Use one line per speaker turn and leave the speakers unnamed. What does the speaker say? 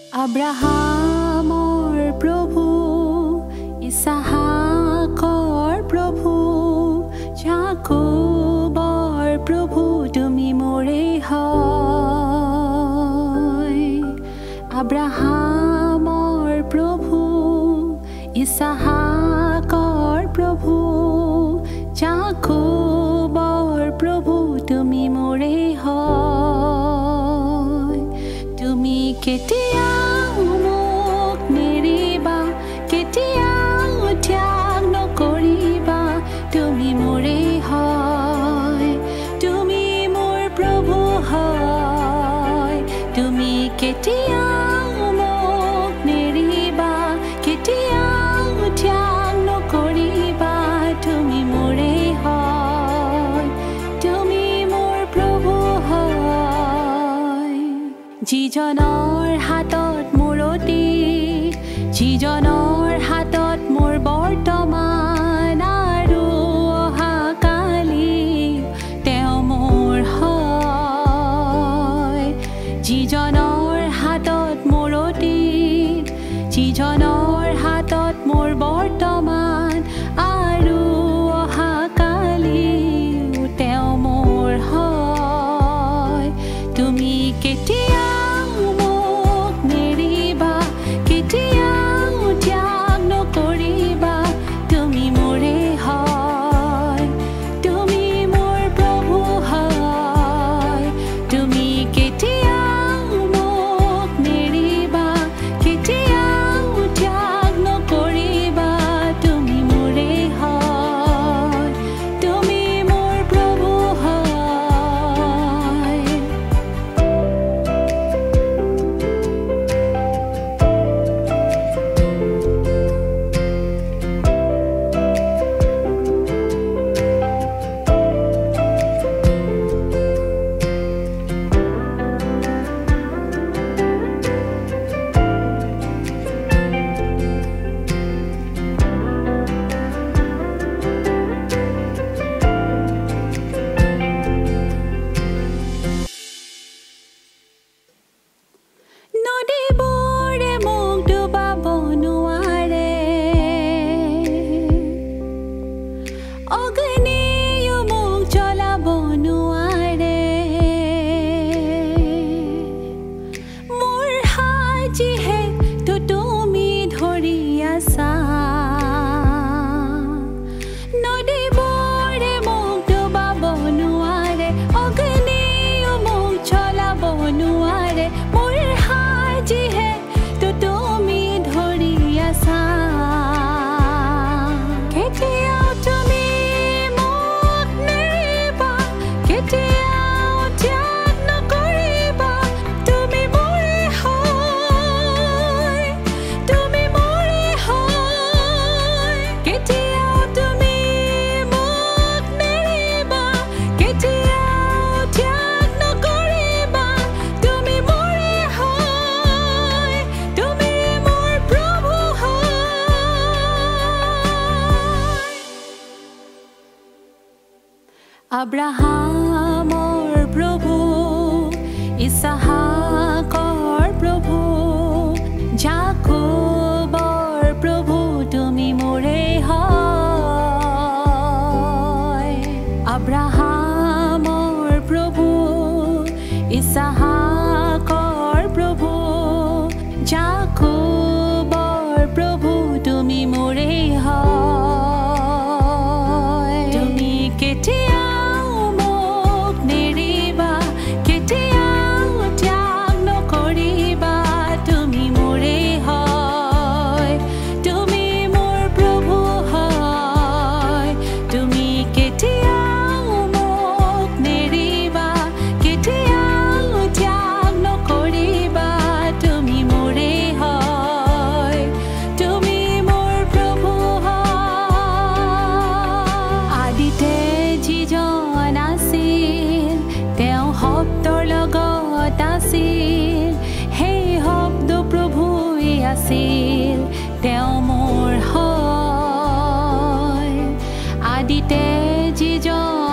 আব্ৰাহামৰ প্ৰভু, ইছহাকৰ প্ৰভু, যাকোবৰ প্ৰভু, তুমি মোৰে হয়। আব্ৰাহামৰ প্ৰভু, ইছহাকৰ প্ৰভু, যাকোবৰ প্ৰভু, তুমি মোৰে হয়। তুমি কেতিয়াও মোক নেৰিবা, কেতিয়াও ত্যাগ নকৰিবা, তুমি মোৰে হয়, তুমি মোৰ প্ৰভু হয়। তুমি কেতিয়াও মোক নেৰিবা, কেতিয়াও ত্যাগ নকৰিবা, তুমি মোৰে হয়, তুমি মোৰ প্ৰভু হয়। যিজনৰ হাতত মূৰতি, যিজনৰ হাতত মোৰ বৰ্তমান আৰু অহাকালি, তেওঁ মোৰ হয়। যিজনৰ হাতত মূৰতি, যিজনৰ হাতত মোৰ বৰ্তমান আৰু অহাকালি, তেওঁ মোৰ হয়। তুমি কেতিয়াও মোক নেৰিবা, কেতিয়াও ত্যাগ নকৰিবা, তুমি মোৰে হয়, তুমি মোৰ প্ৰভু হয়। তুমি কেতিয়াও মোক নেৰিবা, কেতিয়াও ত্যাগ নকৰিবা, তুমি মোৰে হয়, তুমি মোৰ প্ৰভু হয়। নদীবোৰে মোক ডুবাব নোৱাৰে, অগ্নিয়েও মোক জ্বলাব নোৱাৰে। মোৰ হাত যিহেতু তুমি ধৰি আছা, নদীবোৰে মোক ডুবাব নোৱাৰে, অগ্নিয়েও মোক জ্বলাব নোৱাৰে। মোৰ যিহেতু তুমি ধৰি আছা, কেতিয়াও তুমি মোক নেৰিবা, কেতিয়াও ত্যাগ নকৰিবা, তুমি মোৰে হয়, তুমি মোৰে হয়। কেতিয়াও তুমি মোক নেৰিবা, কেতিয়াও ত্যাগ নকৰিবা, তুমি মোৰে হয়, তুমি মোৰ প্ৰভু হয়। আব্ৰাহামৰ প্ৰভু, ইছহাকৰ প্ৰভু, যাকোবৰ প্ৰভু, তুমি মোৰে হয়। আব্ৰাহামৰ প্ৰভু, ইছহাকৰ প্ৰভু, যাকোবৰ প্ৰভু, তুমি মোৰে হয়। তুমি কেতিয়াও মোক নেৰিবা, কেতিয়াও ত্যাগ নকৰিবা, তুমি মোৰে হয়, তুমি মোৰ প্ৰভু হয়। তুমি কেতিয়াও মোক নেৰিবা, কেতিয়াও ত্যাগ নকৰিবা, তুমি মোৰে হয়, তুমি মোৰ প্ৰভু হয়। আদিতে যিজন আছিল, তেওঁ শব্দৰ লগত আছিল, সেই শব্দ প্ৰভুৱে আছিল, তেওঁ মোৰ হয়। আদিতে যিজন